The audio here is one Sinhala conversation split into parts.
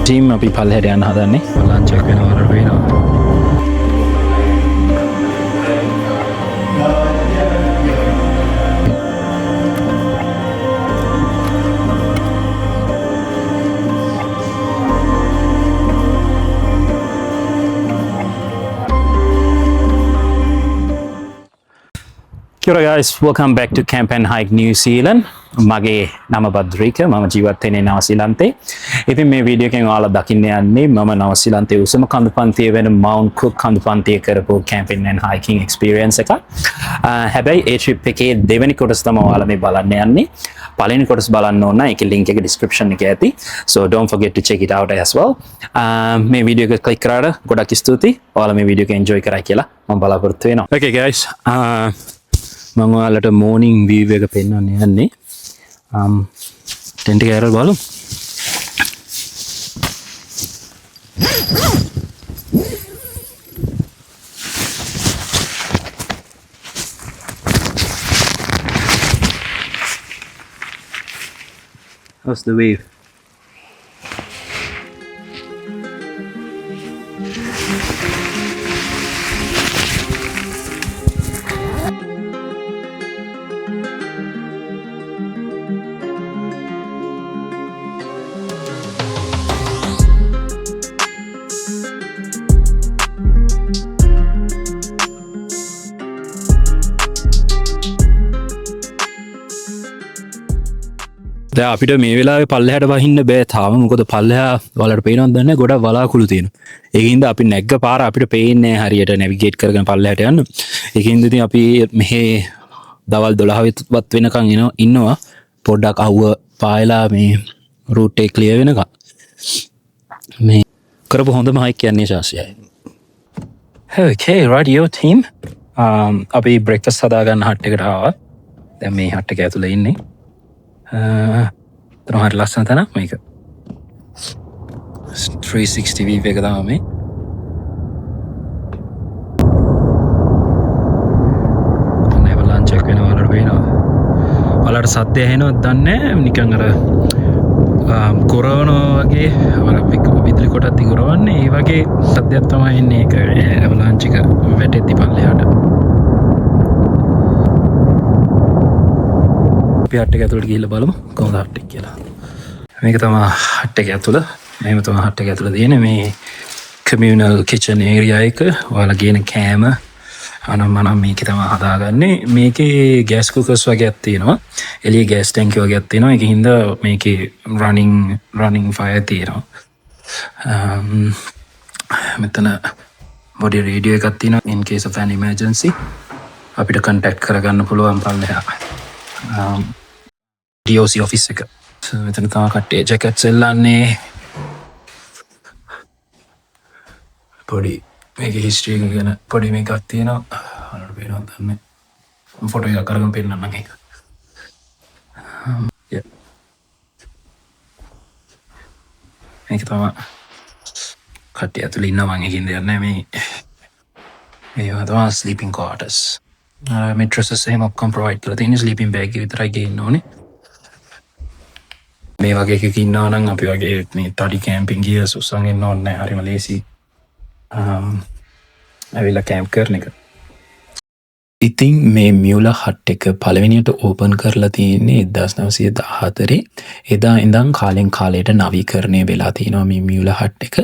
ටීම් අපි පල්ලෙහාට යන්න හදන්නේ. ලන්ච් එක වෙනවලට වෙනවා. Kia ora guys, welcome back to Camp and Hike New Zealand. මගේ නම බද්‍රික, මම ජීවත් වෙන්නේ නව ශ්‍රීලන්තේ. ඉතින් මේ වීඩියෝ එකෙන් ඔයාලා දකින්න යන්නේ මම නව ශ්‍රීලන්තේ උසම කඳු පන්තියේ වෙන Mount Cook කඳු පන්තියේ කරපු camping and hiking experience එක. හැබැයි ඒ trip එකේ දෙවෙනි කොටස තමයි ඔයාලා මේ බලන්න යන්නේ. පළවෙනි කොටස බලන්න ඕන නම් ඒකේ link එක description එකේ ඇති. So don't forget to check it out as well. මේ වීඩියෝ එක click කරාට ගොඩක් ස්තුතියි. ඔයාලා මේ වීඩියෝ එක enjoy කරා කියලා මම බලාපොරොත්තු වෙනවා. Okay guys, මම ඔයාලට morning view එක පෙන්වන්න යන්නේ. ටෙන්ට් එක ඇරලා බලමු. How's the wave? දැන් අපිට මේ වෙලාවේ පල්ලෙහාට වහින්න බෑ තාම. මොකද පල්ලෙහා වලට පේනවද දන්නේ නැහැ, ගොඩක් වලාකුළු තියෙනවා. ඒකින්ද අපි නැග්ග පාර අපිට පේන්නේ හරියට නැවිගේට් කරගෙන පල්ලෙහාට යන්න. ඒකින්ද ඉතින් අපි මෙහි දවල් 12 වත් වෙනකන් ඉන්නවා. පොඩ්ඩක් අවුව පායලා මේ රූට් එක ක්ලියර් වෙනකන්. මේ කරපු හොඳම හයික් කියන්නේ ශාසියයි. Okay, radio team. අපි බ්‍රෙක්ෆාස්ට් හදාගන්න හට් එකට ආවා. දැන් මේ හට් එක ඇතුලේ ඉන්නේ. හරි ලස්සන තැනක් මේක. 360 view එක තමයි මේ. අනේ ලන්ච් එක වෙනවලට වෙනවා. ඔයාලට සද්ද ඇහෙනවද දන්නේ නැහැ. නිකන් අර කොරවනවා වගේ විදුලි කොටත් ඉගරවන්නේ. ඒ වගේ සද්දයක් තමයි එන්නේ. ඒක ලන්ච් එක වැටෙද්දි පල්ලෙහාට. අපි හට් එක ඇතුළට ගිහිල්ලා බලමු කොහොමද හට් එක කියලා. මේක තමයි හට් එක ඇතුළ. මේව තමයි හට් එක ඇතුළ තියෙන මේ communal kitchen area එක. ඔයාලා ගේන කෑම අනම්මනම් මේක තමයි හදාගන්නේ. මේකේ gas cookers වගේක් තියෙනවා. එළියේ gas tank වගේක් තියෙනවා. ඒකින්ද මේකේ running fire තියෙනවා. මෙතන body radio එකක් තියෙනවා in case of an emergency. අපිට contact කරගන්න පුළුවන් පල්ලෙහා. DOC office එක. මෙතන තමයි කට්ටිය ජැකට්ස් එල්ලන්නේ. පොඩි මේකේ history එක ගැන පොඩි මේකක් තියෙනවා. අරන් වෙනවද දන්නේ. මම ෆොටෝ එකක් අරගෙන පෙන්නන්නම් ඒක. මේක තමයි කට්ටිය ඇතුළේ ඉන්නවා. මම ඒකින් දෙයක් නැහැ. මේවා තමයි sleeping quarters. mattresses එහෙම ඔක්කොම provide කරලා තියෙන. sleeping bag එක විතරයි ගේන්න ඕනේ. මේ වගේ එකක ඉන්නවා නම් අපි වගේ මේ තඩි camping gears උස්සන් එන්න ඕනේ නැහැ. හරිම ලේසි. ඇවිල්ලා camp කරන එක. ඉතින් මේ මියුලා හට් එක පළවෙනියට ඕපන් කරලා තියෙන්නේ 1914. එදා ඉඳන් කාලෙන් කාලයට නවීකරණය වෙලා තියෙනවා මේ මියුලා හට් එක.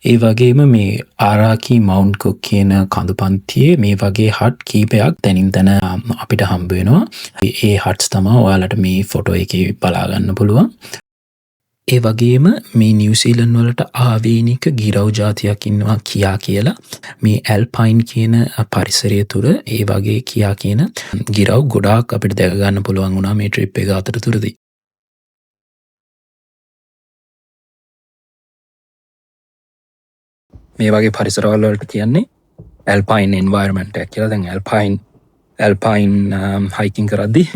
ඒ වගේම මේ ආරාකි මවුන්ට් කුක් කියන කඳු පන්තියේ මේ වගේ හට් කීපයක් තැනින් තැන අපිට හම්බ වෙනවා. ඒ හට්ස් තමයි ඔයාලට මේ ෆොටෝ එකේ බලා ගන්න පුළුවන්. ඒ වගේම මේ නිව්සීලන්ඩ් වලට ආවේනික ගිරව් ජාතියක් ඉන්නවා කියා කියලා. මේ ඇල්පයින් කියන පරිසරය තුර ඒ වගේ කියා කියන ගිරව් ගොඩාක් අපිට දැක ගන්න පුළුවන් වුණා මේ ට්‍රිප් එක අතරතුරදී. මේ වගේ පරිසරවල වලට කියන්නේ ඇල්පයින් එන්වයරන්මන්ට් එකක් කියලා. දැන් ඇල්පයින් hiking කරද්දී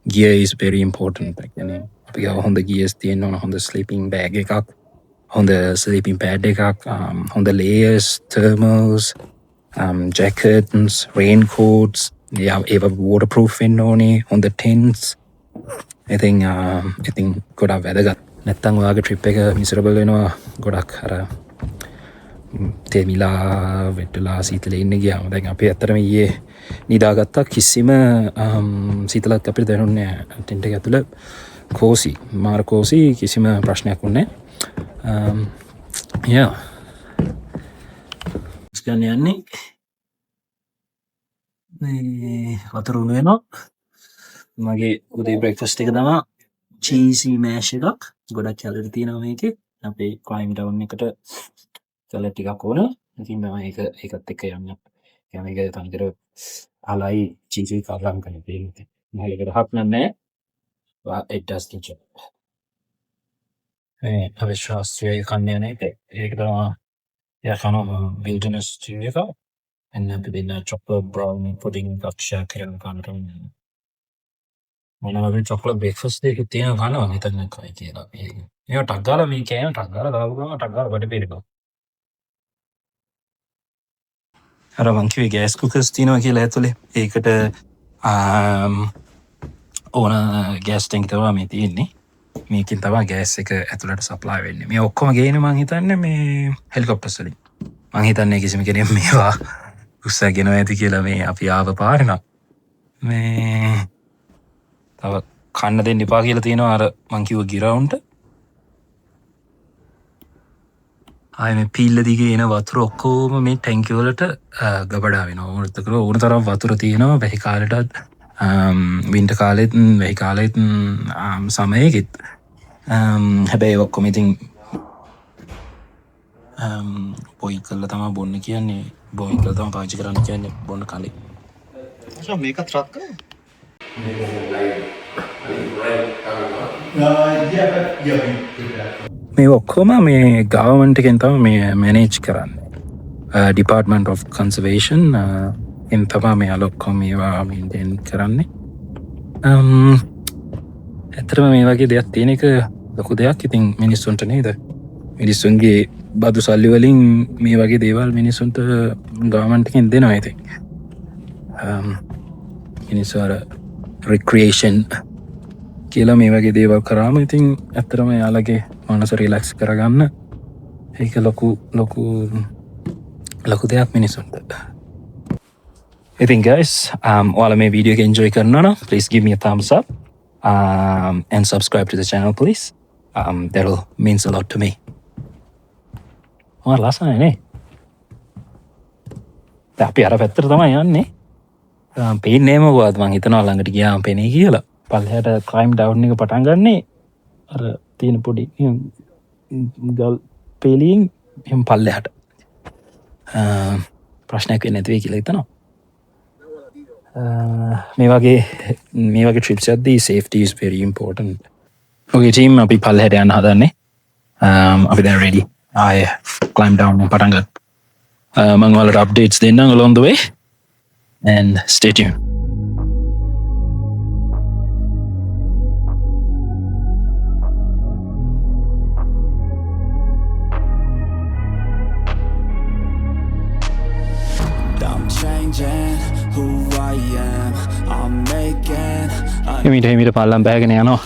gear is very important. කියන්නේ අපි ගාව හොඳ gears තියෙන්න ඕන, හොඳ sleeping bag එකක්, හොඳ sleeping pad එකක්, හොඳ layers, thermals, jackets, raincoats, ඒවා waterproof වෙන්න ඕනේ, හොඳ tents. I think ගොඩක් වැදගත්. නැත්තම් ඔයාගේ ට්‍රිප් එක මිසරබල් වෙනවා ගොඩක් අර තෙමිලා වෙටලා සීතලේ ඉන්න ගියාම. දැන් අපි ඇත්තටම ඊයේ නිදාගත්තා කිසිම සීතලක් අපිට දැනුන්නේ නැහැ ටෙන්ට් එක ඇතුළේ. කෝසි මාර කෝසි කිසිම ප්‍රශ්නයක් වුණේ නැහැ. ගන්න යන්නේ මේ වතුර උණු වෙනවා. මගේ උදේ බ්‍රෙක්ෆාස්ට් එක තමයි චීසි මෑෂ් එකක්. ගොඩක් කැලරි තියෙනවා මේකේ. අපේ ක්ලයිම් ඩවුන් එකට කැලරි ටිකක් ඕන. ඉතින් මම ඒකත් එක්ක යන්න. يعني මේක තනිකර අලයි චීසි කවලම් කරන දෙයක්. මම ඒකට හප්නන්නේ නැහැ. it does the job. අපි ශාස්ත්‍රීය කන්නේ නැහැ. ඒක තමයි යකන wilderness එක. and අපි දෙන්න chocolate brownie pudding එකක් share කරන කන්නට මොනවා වගේ chocolate breakfast එකක් තියෙනවා කනවා හිතන්න කයි කියලා. මේක ටක් ගාලා මේ කෑම ටක් ගාලා දාපු ගමන් ටක් ගාලා බඩ පිරෙනවා. අර මං කිව්වේ ගෑස් කුකර්ස් තියෙනවා කියලා ඇතුලේ. ඒකට ඕන ගෑස් ටැංක් තමයි මේ තියෙන්නේ. මේකෙන් තමයි ගෑස් එක ඇතුලට සප්ලයි වෙන්නේ. මේ ඔක්කොම ගේන්නේ මං හිතන්නේ මේ හෙලිකොප්ටර්ස් වලින්. මං හිතන්නේ කිසිම කෙනෙක් මේවා උස්සගෙන ඇති කියලා මේ අපි ආව පාරේ නම්. මේ තව කන්න දෙන්න එපා කියලා තියෙනවා අර මං කිව්ව ගිරවුන්ට. ආයේ මේ පීල්ල දිගේ එන වතුර ඔක්කොම මේ ටැංකිය වලට ගබඩා වෙනවා. ඕන තරම් වතුර තියෙනවා වැහි කාලෙටත් වින්ටර් කාලෙත් වැහි කාලෙත් සමයේකෙත්. හැබැයි ඔක්කොම ඉතින් බොයි කරලා තමයි බොන්න කියන්නේ. බොයි කරලා තමයි පාවිච්චි කරන්න කියන්නේ බොන්න කලින්. මේකත් රත් කරනවා. මේ ඔක්කොම මේ ගවර්න්මන්ට් එකෙන් තමයි මේ මැනේජ් කරන්නේ. ඩිපාර්ට්මන්ට් ඔෆ් කන්සර්වේෂන් එන් තමයි මේ ඔක්කොම මේවා මේන්ටේන් කරන්නේ. ඇත්තටම මේ වගේ දෙයක් තියෙන එක ලොකු දෙයක්. ඉතින් මිනිස්සුන්ට නේද? මිනිස්සුන්ගේ බදු සල්ලි වලින් මේ වගේ දේවල් මිනිස්සුන්ට ගවර්න්මන්ට් එකෙන් දෙනවා ඉතින්. මිනිස්සු අර රික්‍රියේෂන් කියලා මේ වගේ දේවල් කරාම ඉතින් ඇත්තටම යාළගේ මනස රිලැක්ස් කරගන්න ඒක ලොකු දෙයක් මිනිස්සුන්ට. ඉතින් guys, ඔයාලා මේ වීඩියෝ එක enjoy කරනවා නම් please give me a thumbs up and subscribe to the channel please. That'll means a lot to me. ලස්සනයි නේ. අපි අර පැත්තට තමයි යන්නේ. පේන්නේ මොකවත් මං හිතනවා ළඟට ගියාම පේන්නේ කියලා. පල්ලෙහාට ක්ලයිම් ඩවුන් එක පටන් ගන්නේ අර තියෙන පොඩි ගල් පෙලියෙන් එහෙම පල්ලෙහාට. ප්‍රශ්නයක් වෙන්නේ නැති වෙයි කියලා හිතනවා. මේ වගේ ට්‍රිප්ස් යද්දී safety is very important. Okay team, අපි පල්ලෙහාට යන්න හදන්නේ. අපි දැන් ready. ආයේ climb down එක පටන් ගන්න. මම ඔයාලට updates දෙන්නම් along the way and stay tuned. හිමිට පල්ලම් බෑගෙන යනවා.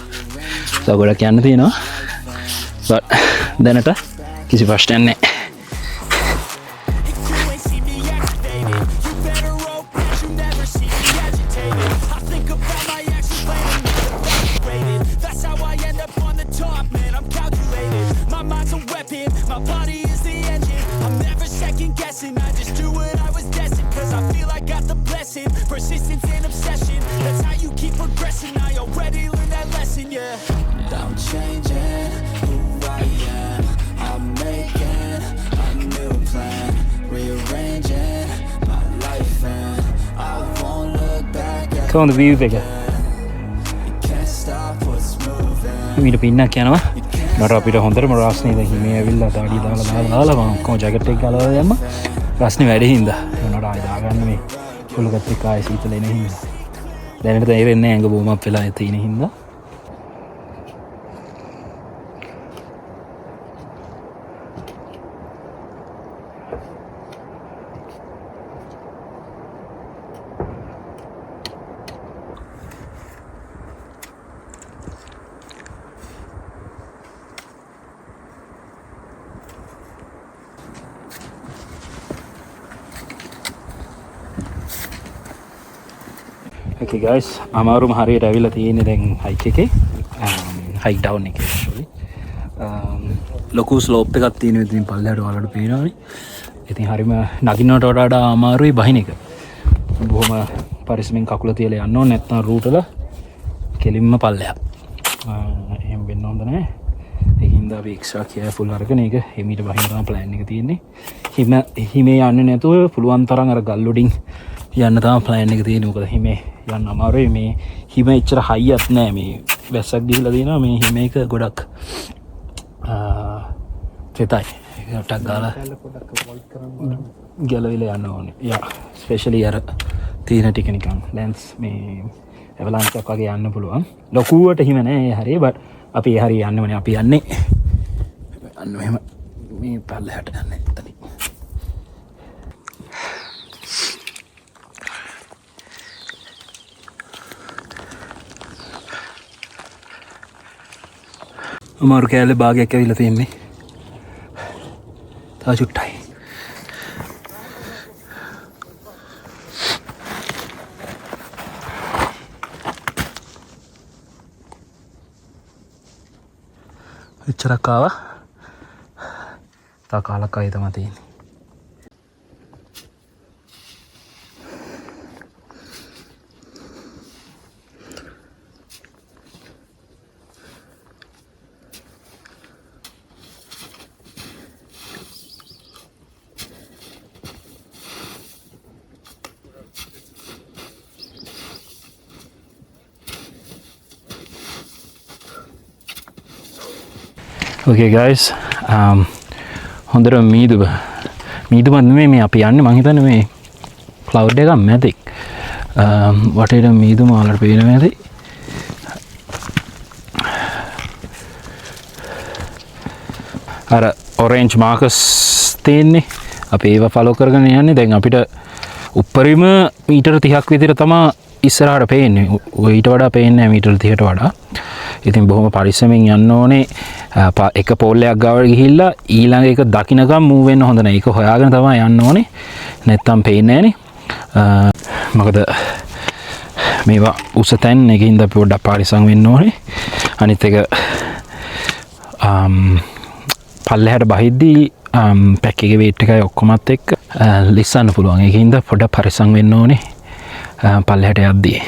ගොඩක් යන්න තියෙනවා. දැනට කිසි ප්‍රශ්නයක් නැහැ. Come on the view එක. හිමීට පින්නක් යනවා. මට අපිට හොඳටම රස්නේ දැන් හිමී ඇවිල්ලා දාඩිය දාලා මම කොහොම ජැකට් එක ගලවලා දැම්මා. රස්නේ වැඩේ හින්දා. මොනවාට ආයෙ දාගන්න මේ පොළොකත් එක්ක ආයෙ සීතල එන හින්දා. දැනට තේරෙන්නේ නැහැ ඇඟ බෝම් අප් වෙලා තියෙන හින්දා. Okay guys, අමාරුම හරියට ඇවිල්ලා තියෙන්නේ දැන් හයික් එකේ. හයික් ඩවුන් එකේ actually. ලොකු ස්ලෝප් එකක් තියෙනවා ඉතින් පල්ලෙහාට ඔයාලට පේනවනේ. ඉතින් හරිම නගින්නට වඩා අමාරුයි බහින එක. බොහොම පරිස්සමෙන් කකුල තියලා යන්න ඕනේ නැත්නම් රූට් වල කෙලින්ම පල්ලෙහා. එහෙම වෙන්න හොඳ නැහැ. ඒකින්ද අපි එක්ස්ට්‍රා කෙයාර්ෆුල් අරගෙන ඒක හිමීට බහින්න තමයි ප්ලෑන් එක තියෙන්නේ. හිමේ යන්නේ නැතුව පුළුවන් තරම් අර ගල් උඩින් යන්න තමයි ප්ලෑන් එක තියෙන්නේ. මොකද හිමේ යන්න අමාරුයි. මේ හිම එච්චර හයියක් නැහැ. මේ වැස්සක් ගිහිල්ලා තියෙනවා. මේ හිම එක ගොඩක් තෙතයි. ඒකට ගාලා ගැලවිලා යන්න ඕනේ. යා ස්පෙෂලි අර තියෙන ටික නිකන් ලෙන්ස් මේ ඇවලාන්ච් එකක් වගේ යන්න පුළුවන්. ලොකුවට හිම නැහැ. ඒ හරිය බට් අපි ඒ හරිය යන්න ඕනේ. අපි යන්නේ අන්න මෙහෙම මේ පල්ලෙහාට යන්නේ එතනින්. අමාරු කෑල්ලේ භාගයක් ඇවිල්ලා තියෙන්නේ. තව චුට්ටයි. එච්චරක් ආවා. තව කාලක් ආයේ තමයි තියෙන්නේ. Okay guys, හොඳට මීදුමත් නෙමෙයි මේ අපි යන්නේ මං හිතන්නේ මේ ක්ලවුඩ් එකක් මැදින්. වටේට මීදුම වලට පේනවා ඇති. අර ඔරෙන්ජ් මාකර්ස් තියෙන්නේ. අපි ඒව ෆලෝ කරගෙන යන්නේ. දැන් අපිට උඩරිම මීටර 30ක් විතර තමයි ඉස්සරහට පේන්නේ. ඊට වඩා පේන්නේ නැහැ මීටර 30ට වඩා. ඉතින් බොහොම පරිස්සමෙන් යන්න ඕනේ. එක පෝල්ලයක් ගාවට ගිහිල්ලා ඊළඟ එක දකින්නකම් මූව් වෙන්න හොඳ නැහැ. ඒක හොයාගෙන තමයි යන්න ඕනේ. නැත්තම් පේන්නේ නැහනේ. මොකද මේවා උස තැන් එකකින්ද අපි පොඩ්ඩක් පරිස්සම් වෙන්න ඕනේ. අනිත් එක පල්ලෙහාට බහිද්දී පැක් එකේ weight එකයි ඔක්කොමත් එක්ක ලිස්සන්න පුළුවන්. ඒකින්ද පොඩ්ඩක් පරිස්සම් වෙන්න ඕනේ පල්ලෙහාට යද්දී.